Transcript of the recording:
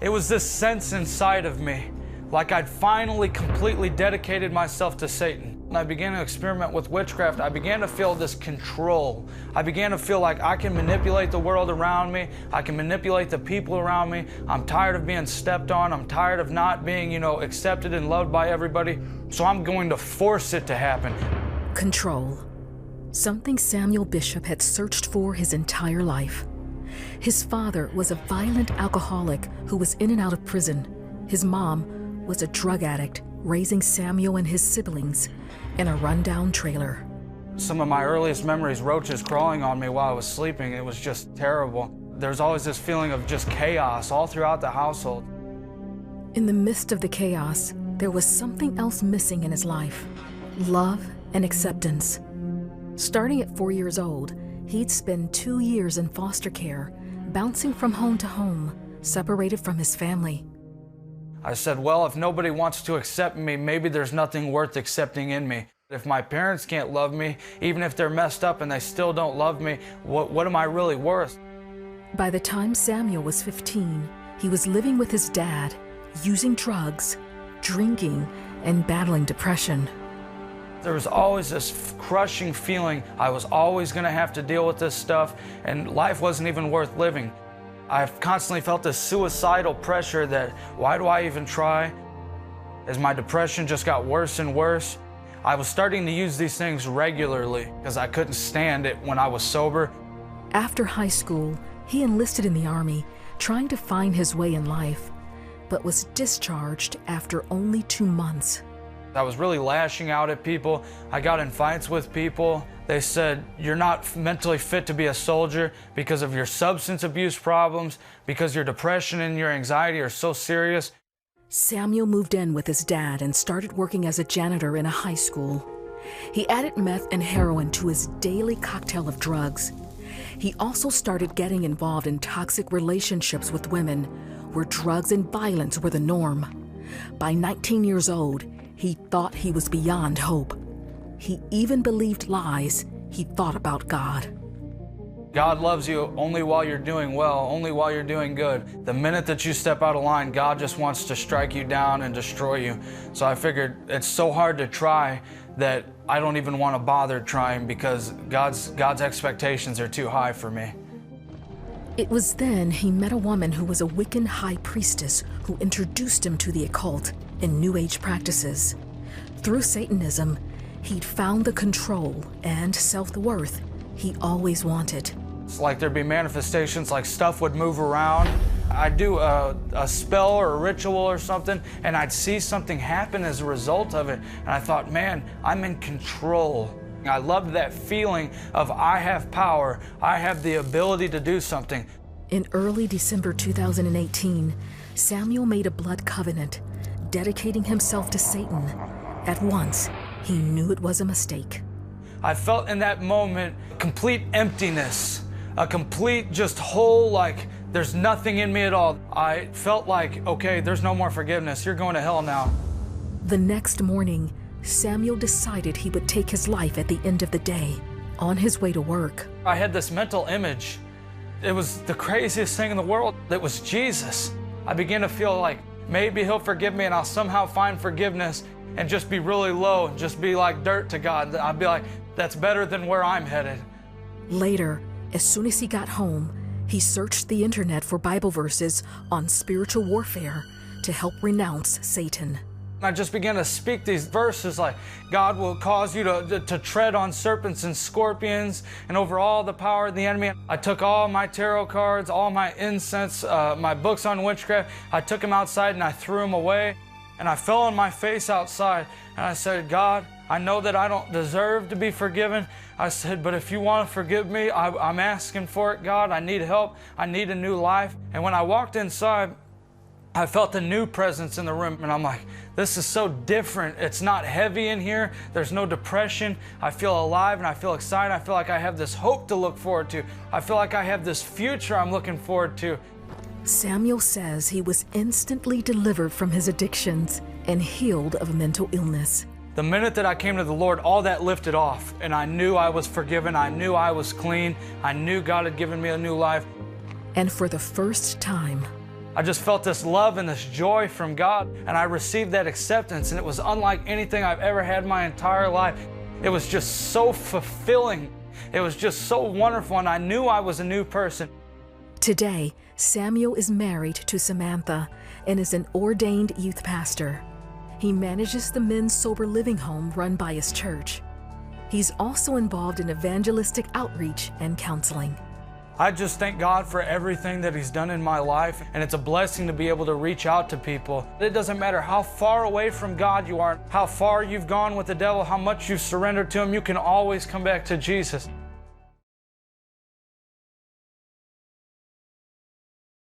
It was this sense inside of me, like I'd finally completely dedicated myself to Satan. When I began to experiment with witchcraft, I began to feel this control. I began to feel like I can manipulate the world around me. I can manipulate the people around me. I'm tired of being stepped on. I'm tired of not being, accepted and loved by everybody. So I'm going to force it to happen. Control. Something Samuel Bishop had searched for his entire life. His father was a violent alcoholic who was in and out of prison. His mom was a drug addict, raising Samuel and his siblings in a rundown trailer. Some of my earliest memories, roaches crawling on me while I was sleeping. It was just terrible. There's always this feeling of just chaos all throughout the household. In the midst of the chaos, there was something else missing in his life: love and acceptance. Starting at 4 years old, he'd spend 2 years in foster care, bouncing from home to home, separated from his family. I said, well, if nobody wants to accept me, maybe there's nothing worth accepting in me. If my parents can't love me, even if they're messed up and they still don't love me, what am I really worth? By the time Samuel was 15, he was living with his dad, using drugs, drinking, and battling depression. There was always this crushing feeling I was always going to have to deal with this stuff, and life wasn't even worth living. I've constantly felt this suicidal pressure that, why do I even try? As my depression just got worse and worse, I was starting to use these things regularly because I couldn't stand it when I was sober. After high school, he enlisted in the Army, trying to find his way in life, but was discharged after only 2 months. I was really lashing out at people. I got in fights with people. They said, you're not mentally fit to be a soldier because of your substance abuse problems, because your depression and your anxiety are so serious. Samuel moved in with his dad and started working as a janitor in a high school. He added meth and heroin to his daily cocktail of drugs. He also started getting involved in toxic relationships with women, where drugs and violence were the norm. By 19 years old, he thought he was beyond hope. He even believed lies he thought about God. God loves you only while you're doing well, only while you're doing good. The minute that you step out of line, God just wants to strike you down and destroy you. So I figured it's so hard to try that I don't even want to bother trying because God's expectations are too high for me. It was then he met a woman who was a Wiccan high priestess who introduced him to the occult and New Age practices. Through Satanism, he'd found the control and self-worth he always wanted. It's like there'd be manifestations, like stuff would move around. I'd do a spell or a ritual or something, and I'd see something happen as a result of it. And I thought, man, I'm in control. I loved that feeling of I have power, I have the ability to do something. In early December 2018, Samuel made a blood covenant, dedicating himself to Satan. At once, he knew it was a mistake. I felt in that moment complete emptiness, a complete just hole, like there's nothing in me at all. I felt like, okay, there's no more forgiveness. You're going to hell now. The next morning, Samuel decided he would take his life at the end of the day, on his way to work. I had this mental image. It was the craziest thing in the world. It was Jesus. I began to feel like maybe he'll forgive me and I'll somehow find forgiveness and just be really low, just be like dirt to God. I'd be like, that's better than where I'm headed. Later, as soon as he got home, he searched the internet for Bible verses on spiritual warfare to help renounce Satan. I just began to speak these verses like, God will cause you to tread on serpents and scorpions and over all the power of the enemy. I took all my tarot cards, all my incense, my books on witchcraft. I took them outside and I threw them away. And I fell on my face outside and I said, God, I know that I don't deserve to be forgiven. I said, but if you want to forgive me, I'm asking for it, God. I need help. I need a new life. And when I walked inside, I felt a new presence in the room. And I'm like, this is so different. It's not heavy in here. There's no depression. I feel alive and I feel excited. I feel like I have this hope to look forward to. I feel like I have this future I'm looking forward to. Samuel says he was instantly delivered from his addictions and healed of mental illness. The minute that I came to the Lord, all that lifted off, and I knew I was forgiven. I knew I was clean. I knew God had given me a new life. And for the first time, I just felt this love and this joy from God, and I received that acceptance, and it was unlike anything I've ever had in my entire life. It was just so fulfilling. It was just so wonderful, and I knew I was a new person. Today, Samuel is married to Samantha and is an ordained youth pastor. He manages the men's sober living home run by his church. He's also involved in evangelistic outreach and counseling. I just thank God for everything that He's done in my life, and it's a blessing to be able to reach out to people. It doesn't matter how far away from God you are, how far you've gone with the devil, how much you've surrendered to Him, you can always come back to Jesus.